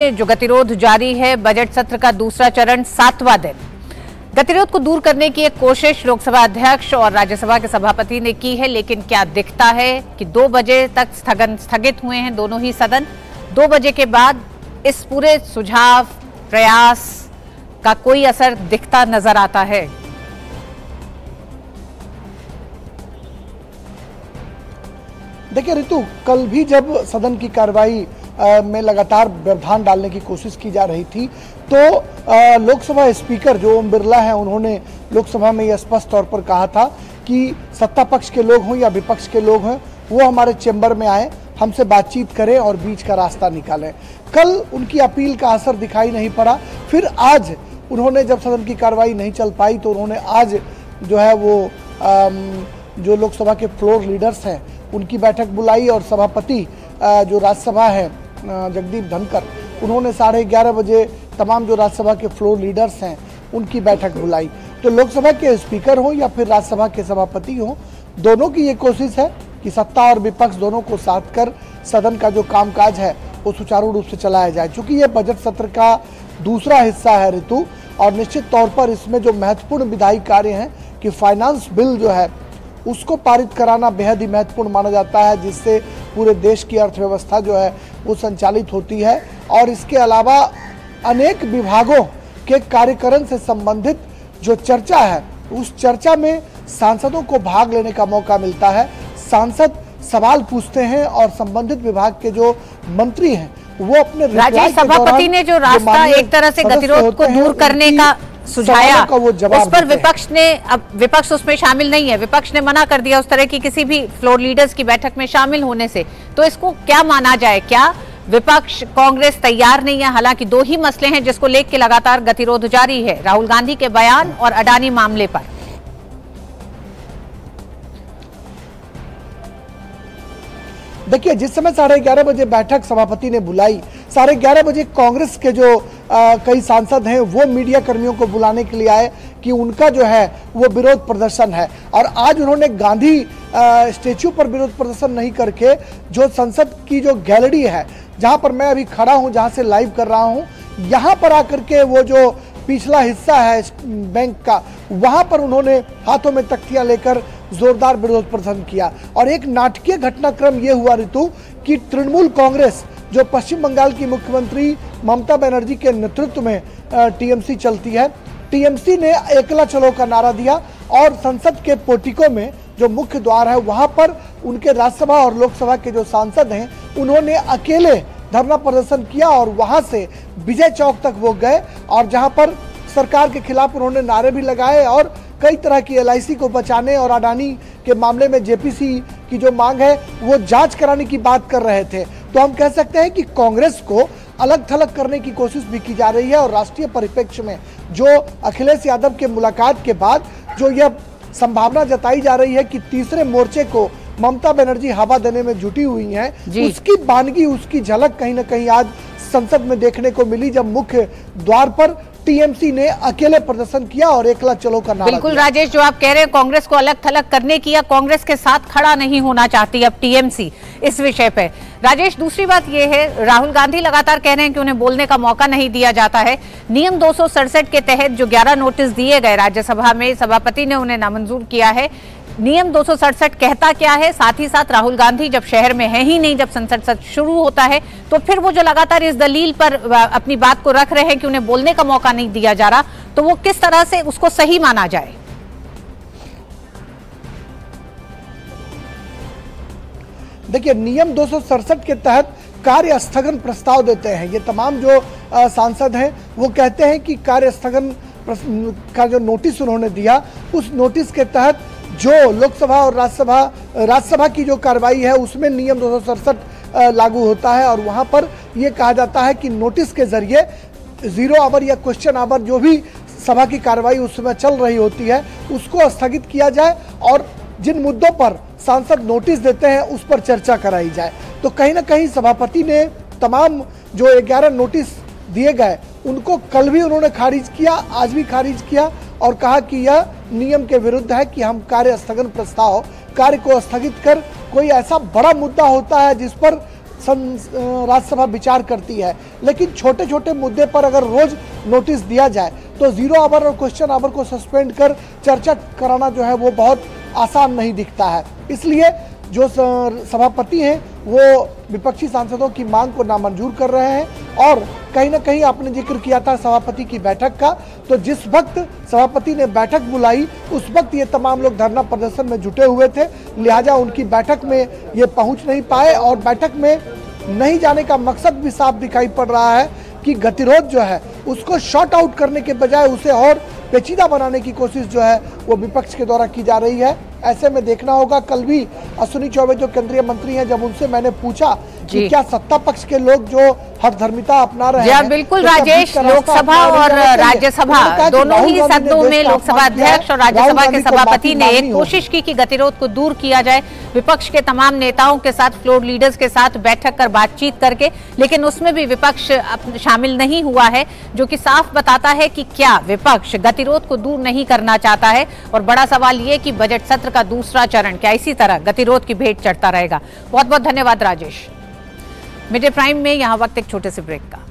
जो गतिरोध जारी है, बजट सत्र का दूसरा चरण 7वां दिन। गतिरोध को दूर करने की एक कोशिश लोकसभा अध्यक्ष और राज्यसभा के सभापति ने की है, लेकिन क्या दिखता है कि 2 बजे तक स्थगित हुए हैं दोनों ही सदन। 2 बजे के बाद इस पूरे सुझाव प्रयास का कोई असर दिखता नजर आता है। देखिए ऋतु, कल भी जब सदन की कार्रवाई में लगातार व्यवधान डालने की कोशिश की जा रही थी तो लोकसभा स्पीकर जो ओम बिरला हैं, उन्होंने लोकसभा में यह स्पष्ट तौर पर कहा था कि सत्ता पक्ष के लोग हों या विपक्ष के लोग हों, वो हमारे चैम्बर में आए, हमसे बातचीत करें और बीच का रास्ता निकालें। कल उनकी अपील का असर दिखाई नहीं पड़ा। फिर आज उन्होंने, जब सदन की कार्रवाई नहीं चल पाई, तो उन्होंने आज जो है वो जो लोकसभा के फ्लोर लीडर्स हैं उनकी बैठक बुलाई और सभापति जो राज्यसभा है जगदीप धनखड़, उन्होंने 11:30 बजे तमाम जो राज्यसभा के फ्लोर लीडर्स हैं उनकी बैठक बुलाई। तो लोकसभा के स्पीकर हों या फिर राज्यसभा के सभापति हों, दोनों की ये कोशिश है कि सत्ता और विपक्ष दोनों को साथ कर सदन का जो कामकाज है वो सुचारू रूप से चलाया जाए। चूंकि ये बजट सत्र का दूसरा हिस्सा है ऋतु, और निश्चित तौर पर इसमें जो महत्वपूर्ण विधायी कार्य हैं कि फाइनेंस बिल जो है उसको पारित कराना बेहद ही महत्वपूर्ण माना जाता है, जिससे पूरे देश की अर्थव्यवस्था जो है वो संचालित होती है। और इसके अलावा अनेक विभागों के कार्यक्रम से संबंधित जो चर्चा है, उस चर्चा में सांसदों को भाग लेने का मौका मिलता है। सांसद सवाल पूछते हैं और संबंधित विभाग के जो मंत्री हैं वो अपने राजेश, सभापति ने जो रास्ता एक तरह से गतिरोध को दूर करने का सुझाया, उस पर विपक्ष उसमें शामिल नहीं है। विपक्ष ने मना कर दिया उस तरह की किसी भी फ्लोर लीडर्स की बैठक में शामिल होने से। तो इसको क्या माना जाए? क्या विपक्ष, कांग्रेस तैयार नहीं है? हालांकि 2 ही मसले हैं जिसको लेकर लगातार गतिरोध जारी है, राहुल गांधी के बयान और अडानी मामले पर। देखिए, जिस समय 11:30 बजे बैठक सभापति ने बुलाई, 11:30 बजे कांग्रेस के जो कई सांसद हैं वो मीडिया कर्मियों को बुलाने के लिए आए कि उनका जो है वो विरोध प्रदर्शन है। और आज उन्होंने गांधी स्टेच्यू पर विरोध प्रदर्शन नहीं करके जो संसद की जो गैलरी है, जहां पर मैं अभी खड़ा हूं, जहां से लाइव कर रहा हूं, यहां पर आकर के वो जो पिछला हिस्सा है बैंक का, वहां पर उन्होंने हाथों में तख्तियां लेकर जोरदार विरोध प्रदर्शन किया। और एक नाटकीय घटनाक्रम ये हुआ ऋतु कि तृणमूल कांग्रेस, जो पश्चिम बंगाल की मुख्यमंत्री ममता बनर्जी के नेतृत्व में टीएमसी चलती है, टीएमसी ने एकला चलो का नारा दिया और संसद के पोर्टिको में जो मुख्य द्वार है वहां पर उनके राज्यसभा और लोकसभा के जो सांसद हैं उन्होंने अकेले धरना प्रदर्शन किया और वहां से विजय चौक तक वो गए और जहां पर सरकार के खिलाफ उन्होंने नारे भी लगाए और कई तरह की एलआईसी को बचाने और अडानी के मामले में जेपीसी की जो मांग है वो जांच कराने की बात कर रहे थे। तो हम कह सकते हैं कि कांग्रेस को अलग थलग करने की कोशिश भी की जा रही है। और राष्ट्रीय परिप्रेक्ष्य में जो अखिलेश यादव के मुलाकात के बाद जो यह संभावना जताई जा रही है कि तीसरे मोर्चे को ममता बनर्जी हवा देने में जुटी हुई हैं, उसकी बानगी, उसकी झलक कहीं ना कहीं आज संसद में देखने को मिली, जब मुख्य द्वार पर टीएमसी ने अकेले प्रदर्शन किया और एकला चलो का नारा। बिल्कुल राजेश, जो आप कह रहे हैं कांग्रेस को अलग थलग करने की या कांग्रेस के साथ खड़ा नहीं होना चाहती अब टीएमसी इस विषय पे। राजेश, दूसरी बात यह है, राहुल गांधी लगातार कह रहे हैं कि उन्हें बोलने का मौका नहीं दिया जाता है। नियम 267 के तहत जो 11 नोटिस दिए गए राज्यसभा में, सभापति ने उन्हें नामंजूर किया है। नियम 267 कहता क्या है? साथ ही साथ राहुल गांधी जब शहर में है ही नहीं, जब संसद सत्र शुरू होता है, तो फिर वो जो लगातार इस दलील पर अपनी बात को रख रहे हैं कि उन्हें बोलने का मौका नहीं दिया जा रहा, तो वो किस तरह से उसको सही माना जाए? देखिए, नियम 267 के तहत कार्य स्थगन प्रस्ताव देते हैं ये तमाम जो सांसद हैं। वो कहते हैं कि कार्य स्थगन का जो नोटिस उन्होंने दिया, उस नोटिस के तहत जो लोकसभा और राज्यसभा की जो कार्रवाई है उसमें नियम 267 लागू होता है। और वहां पर यह कहा जाता है कि नोटिस के जरिए 0 आवर या क्वेश्चन आवर जो भी सभा की कार्रवाई उस समय चल रही होती है उसको स्थगित किया जाए और जिन मुद्दों पर सांसद नोटिस देते हैं उस पर चर्चा कराई जाए। तो कहीं ना कहीं सभापति ने तमाम जो 11 नोटिस दिए गए उनको कल भी उन्होंने खारिज किया, आज भी खारिज किया और कहा कि यह नियम के विरुद्ध है कि हम कार्य स्थगन प्रस्ताव, कार्य को स्थगित कर कोई ऐसा बड़ा मुद्दा होता है जिस पर राज्यसभा विचार करती है, लेकिन छोटे छोटे मुद्दे पर अगर रोज नोटिस दिया जाए तो 0 आवर और क्वेश्चन आवर को सस्पेंड कर चर्चा कराना जो है वो बहुत आसान नहीं दिखता है। इसलिए जो सभापति हैं वो विपक्षी सांसदों की मांग को नामंजूर कर रहे हैं और कहीं ना कहीं आपने जिक्र किया था सभापति की बैठक का, तो जिस वक्त सभापति ने बैठक बुलाई उस वक्त ये तमाम लोग धरना प्रदर्शन में जुटे हुए थे, लिहाजा उनकी बैठक में ये पहुंच नहीं पाए और बैठक में नहीं जाने का मकसद भी साफ दिखाई पड़ रहा है कि गतिरोध जो है उसको शॉर्ट आउट करने के बजाय उसे और पेचीदा बनाने की कोशिश जो है वो विपक्ष के द्वारा की जा रही है। ऐसे में देखना होगा, कल भी अश्विनी चौबे जो केंद्रीय मंत्री हैं, जब उनसे मैंने पूछा कि क्या सत्ता पक्ष के लोग जो हठधर्मिता अपना रहे हैं, बिल्कुल राजेश, लोकसभा और राज्यसभा दोनों ही सदनों में लोकसभा अध्यक्ष और राज्यसभा के सभापति ने एक कोशिश की कि गतिरोध को दूर किया जाए, विपक्ष के तमाम नेताओं के साथ, फ्लोर लीडर्स के साथ बैठक कर बातचीत करके, लेकिन उसमें भी विपक्ष शामिल नहीं हुआ है, जो कि साफ बताता है कि क्या विपक्ष गतिरोध को दूर नहीं करना चाहता है। और बड़ा सवाल ये कि बजट सत्र का दूसरा चरण क्या इसी तरह गतिरोध की भेंट चढ़ता रहेगा। बहुत बहुत धन्यवाद राजेश। मिड डे प्राइम में यहाँ वक्त एक छोटे से ब्रेक का।